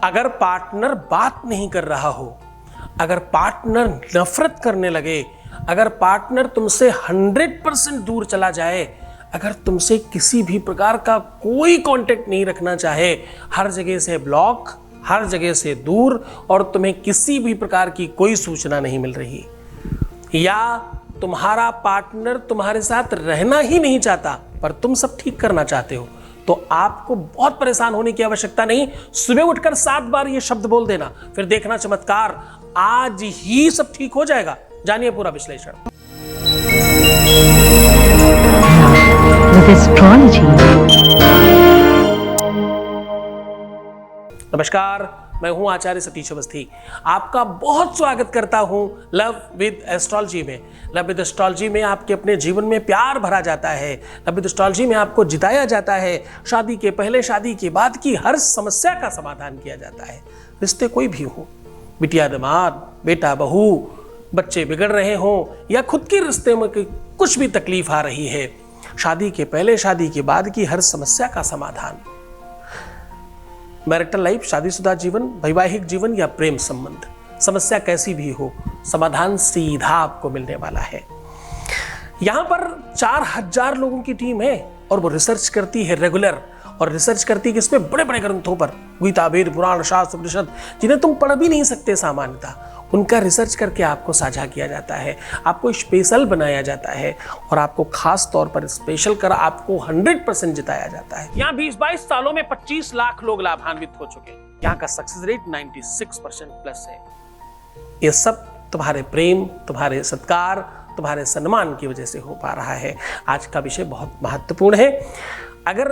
अगर पार्टनर बात नहीं कर रहा हो, अगर पार्टनर नफरत करने लगे, अगर पार्टनर तुमसे 100% दूर चला जाए, अगर तुमसे किसी भी प्रकार का कोई कांटेक्ट नहीं रखना चाहे, हर जगह से ब्लॉक, हर जगह से दूर, और तुम्हें किसी भी प्रकार की कोई सूचना नहीं मिल रही, या तुम्हारा पार्टनर तुम्हारे साथ रहना ही नहीं चाहता पर तुम सब ठीक करना चाहते हो, तो आपको बहुत परेशान होने की आवश्यकता नहीं। सुबह उठकर 7 बार ये शब्द बोल देना, फिर देखना चमत्कार, आज ही सब ठीक हो जाएगा। जानिए पूरा विश्लेषण। नमस्कार, मैं हूं आचार्य सतीश अवस्थी। आपका बहुत स्वागत करता हूं लव विद एस्ट्रोलॉजी में। लव विद एस्ट्रोलॉजी में आपके अपने जीवन में प्यार भरा जाता है। लव विद एस्ट्रोलॉजी में आपको जिताया जाता है। शादी के पहले, शादी के बाद की हर समस्या का समाधान किया जाता है। रिश्ते कोई भी हो, बिटिया दामाद, बेटा बहू, बच्चे बिगड़ रहे हों, या खुद के रिश्ते में कुछ भी तकलीफ आ रही है, शादी के पहले, शादी के बाद की हर समस्या का समाधान। मैरिटल लाइफ, शादीशुदा जीवन, वैवाहिक जीवन या प्रेम संबंध, समस्या कैसी भी हो, समाधान सीधा आपको मिलने वाला है। यहां पर 4000 लोगों की टीम है और वो रिसर्च करती है रेगुलर, और रिसर्च करती है किसमें? बड़े बड़े ग्रंथों पर, गीता, वेद, पुराण, शास्त्र, उपनिषद, जिन्हें तुम पढ़ भी नहीं सकते सामान्यतः, उनका रिसर्च करके आपको साझा किया जाता है, आपको स्पेशल बनाया जाता है, और आपको खास तौर पर स्पेशल कर आपको 100% जिताया जाता है। यहाँ 20-22 सालों में 25 लाख लोग लाभान्वित हो चुके हैं। यहाँ का सक्सेस रेट 96% प्लस है। ये सब तुम्हारे प्रेम, तुम्हारे सत्कार, तुम्हारे सम्मान की वजह से हो पा रहा है। आज का विषय बहुत महत्वपूर्ण है। अगर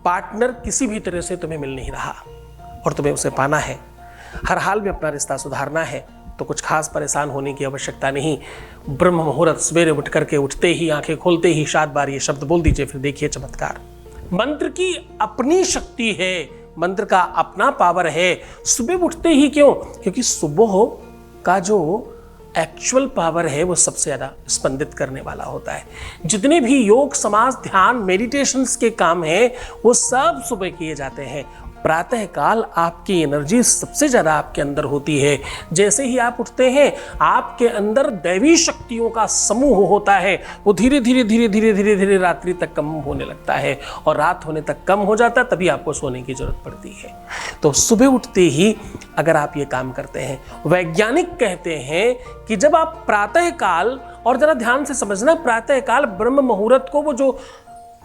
पार्टनर किसी भी तरह से तुम्हें मिल नहीं रहा और तुम्हें उसे पाना है, हर हाल में अपना रिश्ता सुधारना है, तो कुछ खास परेशान होने की आवश्यकता नहीं। ब्रह्म मुहूर्त सवेरे उठ करके, उठते ही, आंखें खोलते ही 7 बार ये शब्द बोल दीजिए, फिर देखिए चमत्कार। मंत्र की अपनी शक्ति है, मंत्र का अपना पावर है। सुबह उठते ही क्यों? क्योंकि सुबह का जो एक्चुअल पावर है वो सबसे ज्यादा स्पंदित करने वाला होता है। जितने भी योग, समाज, ध्यान, मेडिटेशंस के काम हैं वो सब सुबह किए जाते हैं। प्रातः काल आपकी एनर्जी सबसे ज्यादा आपके अंदर होती है। जैसे ही आप उठते हैं, आपके अंदर दैवी शक्तियों का समूह होता है। वो धीरे धीरे धीरे धीरे धीरे धीरे रात्रि तक कम होने लगता है, और रात होने तक कम हो जाता है, तभी आपको सोने की जरूरत पड़ती है। तो सुबह उठते ही अगर आप ये काम करते हैं, वैज्ञानिक कहते हैं कि जब आप प्रातः काल, और जरा ध्यान से समझना, प्रातः काल ब्रह्म मुहूर्त को, वो जो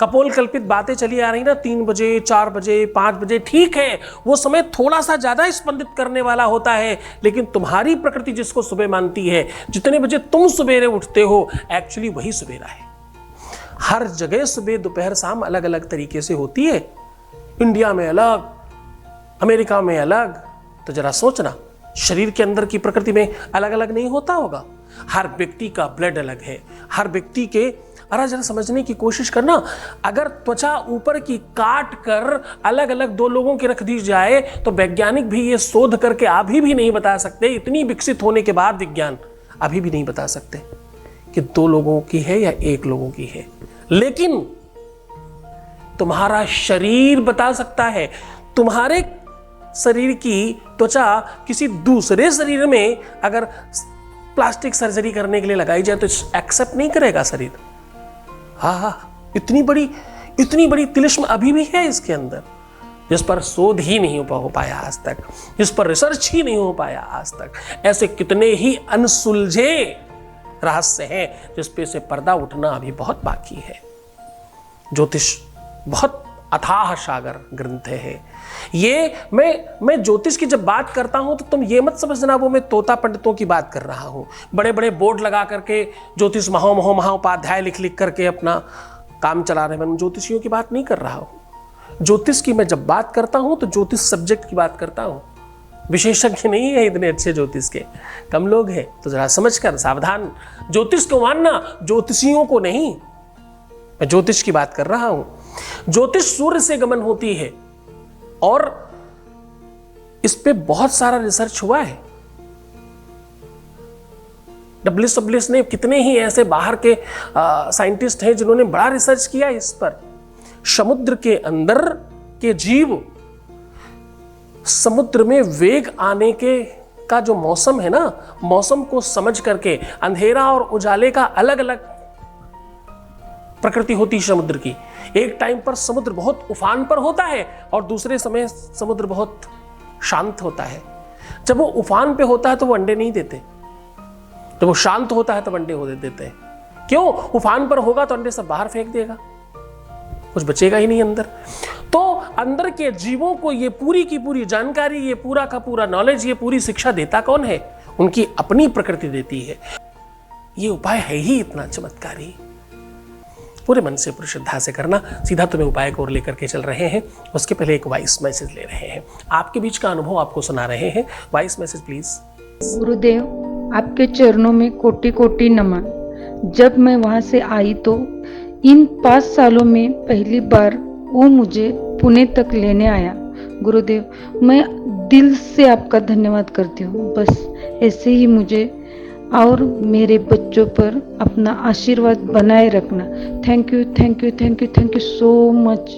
कपोल कल्पित बातें चली आ रही ना, 3 बजे, 4 बजे, 5 बजे, ठीक है, वो समय थोड़ा सा ज्यादा स्पंदित करने वाला होता है, लेकिन तुम्हारी प्रकृति जिसको सुबह मानती है, जितने बजे तुम सवेरे उठते हो, एक्चुअली वही सवेरा है। हर जगह सुबह, दोपहर, शाम अलग अलग तरीके से होती है। इंडिया में अलग, अमेरिका में अलग। तो जरा सोचना, शरीर के अंदर की प्रकृति में अलग अलग नहीं होता होगा? हर व्यक्ति का ब्लड अलग है, हर व्यक्ति के, अरे जरा समझने की कोशिश करना, अगर त्वचा ऊपर की काट कर अलग अलग 2 लोगों की रख दी जाए, तो वैज्ञानिक भी ये शोध करके अभी भी नहीं बता सकते, इतनी विकसित होने के बाद विज्ञान अभी भी नहीं बता सकते कि 2 लोगों की है या 1 लोगों की है। लेकिन तुम्हारा शरीर बता सकता है। तुम्हारे शरीर की त्वचा किसी दूसरे शरीर में अगर प्लास्टिक सर्जरी करने के लिए लगाई जाए तो एक्सेप्ट नहीं करेगा शरीर। हाँ, इतनी बड़ी तिलिस्म अभी भी है इसके अंदर, जिस पर शोध ही नहीं हो पाया आज तक, जिस पर रिसर्च ही नहीं हो पाया आज तक। ऐसे कितने ही अनसुलझे रहस्य हैं जिस पे से पर्दा उठना अभी बहुत बाकी है। ज्योतिष बहुत अथाह सागर ग्रंथ है ये। मैं ज्योतिष की जब बात करता हूं तो तुम ये मत समझना वो मैं तोता पंडितों की बात कर रहा हूं, बड़े बड़े बोर्ड लगा करके ज्योतिष महाउपाध्याय लिख करके अपना काम चला रहे। मैं ज्योतिषियों की बात नहीं कर रहा हूं। ज्योतिष की मैं जब बात करता हूं तो ज्योतिष सब्जेक्ट की बात करता हूं। विशेषज्ञ नहीं है इतने अच्छे ज्योतिष के, कम लोग हैं। तो जरा समझ कर, सावधान। ज्योतिष को मानना, ज्योतिषियों को नहीं। मैं ज्योतिष की बात कर रहा हूं। ज्योतिष सूर्य से गमन होती है, और इस पे बहुत सारा रिसर्च हुआ है। डब्ल्यूएस ने, कितने ही ऐसे बाहर के साइंटिस्ट हैं जिन्होंने बड़ा रिसर्च किया इस पर। समुद्र के अंदर के जीव समुद्र में वेग आने के का जो मौसम है ना, मौसम को समझ करके अंधेरा और उजाले का अलग अलग प्रकृति होती है समुद्र की। एक टाइम पर समुद्र बहुत उफान पर होता है और दूसरे समय समुद्र बहुत शांत होता है। जब वो उफान पे होता है तो वो अंडे नहीं देते, जब वो शांत होता है तब अंडे हो देते हैं। क्यों? उफान पर होगा तो अंडे सब बाहर फेंक देगा, कुछ बचेगा ही नहीं अंदर। तो अंदर के जीवों को ये पूरी की पूरी जानकारी, ये पूरा का पूरा नॉलेज, ये पूरी शिक्षा देता कौन है? उनकी अपनी प्रकृति देती है। ये उपाय है ही इतना चमत्कारी। पूरे मन से पूरी श्रद्धा से करना। सीधा तुम्हें उपाय को और लेकर के चल रहे हैं, उसके पहले एक वॉइस मैसेज ले रहे हैं, आपके बीच का अनुभव आपको सुना रहे हैं। Voice message please. गुरुदेव, आपके चरणों में कोटि कोटि नमन। जब मैं वहां से आई तो इन 5 सालों में पहली बार वो मुझे पुणे तक लेने आया। गुरुदेव, मैं दिल से आपका धन्यवाद करती हूँ। बस ऐसे ही मुझे और मेरे बच्चों पर अपना आशीर्वाद बनाए रखना। Thank you, thank you, thank you, thank you so much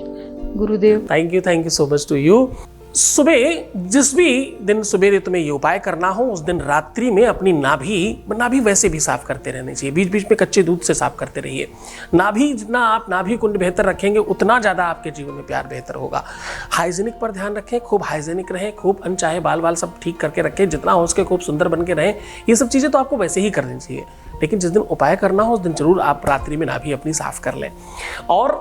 Gurudev. Thank you so much to you. सुबह जिस भी दिन सवेरे तुम्हें ये उपाय करना हो, उस दिन रात्रि में अपनी नाभि वैसे भी साफ करते रहने चाहिए। बीच बीच में कच्चे दूध से साफ करते रहिए। नाभि, जितना आप नाभि कुंड बेहतर रखेंगे उतना ज़्यादा आपके जीवन में प्यार बेहतर होगा। हाइजीनिक पर ध्यान रखें, खूब हाइजीनिक रहें, खूब अनचाहे बाल सब ठीक करके रखें, जितना हो सके खूब सुंदर बन के रहें। ये सब चीज़ें तो आपको वैसे ही करनी चाहिए, लेकिन जिस दिन उपाय करना हो उस दिन जरूर आप रात्रि में नाभि अपनी साफ कर लें। और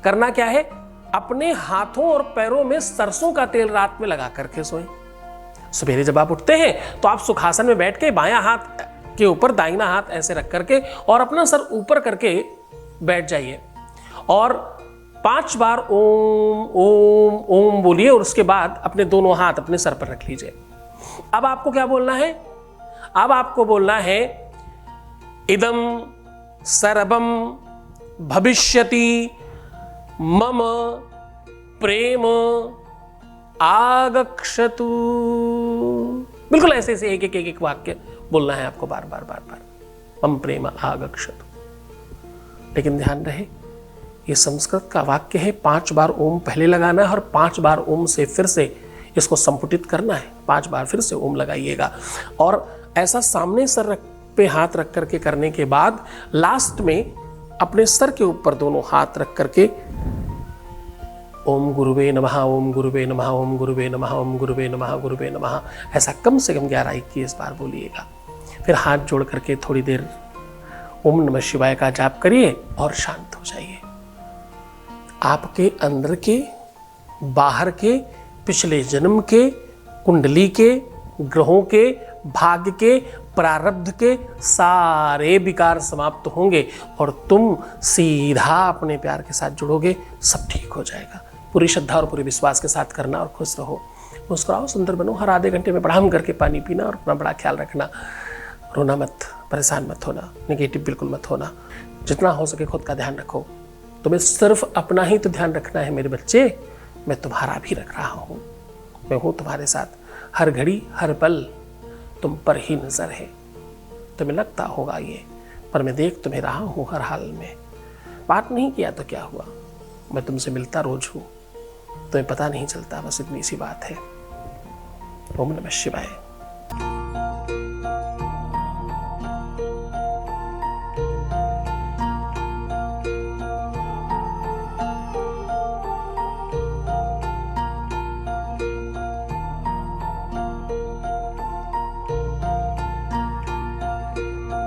करना क्या है? अपने हाथों और पैरों में सरसों का तेल रात में लगा करके सोएं। सवेरे जब आप उठते हैं तो आप सुखासन में बैठ के बायां हाथ के ऊपर दाहिना हाथ ऐसे रख करके और अपना सर ऊपर करके बैठ जाइए और 5 बार ओम ओम ओम बोलिए और उसके बाद अपने दोनों हाथ अपने सर पर रख लीजिए। अब आपको क्या बोलना है? अब आपको बोलना है इदम सर्वम भविष्यति मम प्रेम आगक्षतु। बिल्कुल ऐसे ऐसे एक वाक्य बोलना है आपको बार बार। मम प्रेम आगक्षतु। लेकिन ध्यान रहे ये संस्कृत का वाक्य है। 5 बार ओम पहले लगाना है और 5 बार ओम से फिर से इसको संपुटित करना है। 5 बार फिर से ओम लगाइएगा और ऐसा सामने सर पे हाथ रख करके करने के बाद लास्ट में अपने सर के ऊपर दोनों हाथ रख करके ओम गुरुवे नमः, ओम गुरुवे नमः, ओम गुरुवे नमः, ओम गुरुवे नमः, गुरुवे नमः, ऐसा कम से कम 11-21 बार बोलिएगा। फिर हाथ जोड़ करके थोड़ी देर ओम नमः शिवाय का जाप करिए और शांत हो जाइए। आपके अंदर के, बाहर के, पिछले जन्म के, कुंडली के, ग्रहों के, भाग्य के, प्रारब्ध के सारे विकार समाप्त होंगे और तुम सीधा अपने प्यार के साथ जुड़ोगे। सब ठीक हो जाएगा। पूरी श्रद्धा और पूरे विश्वास के साथ करना और खुश रहो, मुस्कुराओ, सुंदर बनो। हर आधे घंटे में प्रणाम करके पानी पीना और अपना बड़ा ख्याल रखना। रोना मत, परेशान मत होना, नेगेटिव बिल्कुल मत होना। जितना हो सके खुद का ध्यान रखो। तुम्हें सिर्फ अपना ही तो ध्यान रखना है मेरे बच्चे। मैं तुम्हारा भी रख रहा हूँ। मैं हूँ तुम्हारे साथ हर घड़ी हर पल। तुम पर ही नजर है। तुम्हें लगता होगा ये, पर मैं देख तुम्हें रहा हूँ हर हाल में। बात नहीं किया तो क्या हुआ, मैं तुमसे मिलता रोज हूँ, तुम्हें पता नहीं चलता, बस इतनी सी बात है। ओम नमः शिवाय।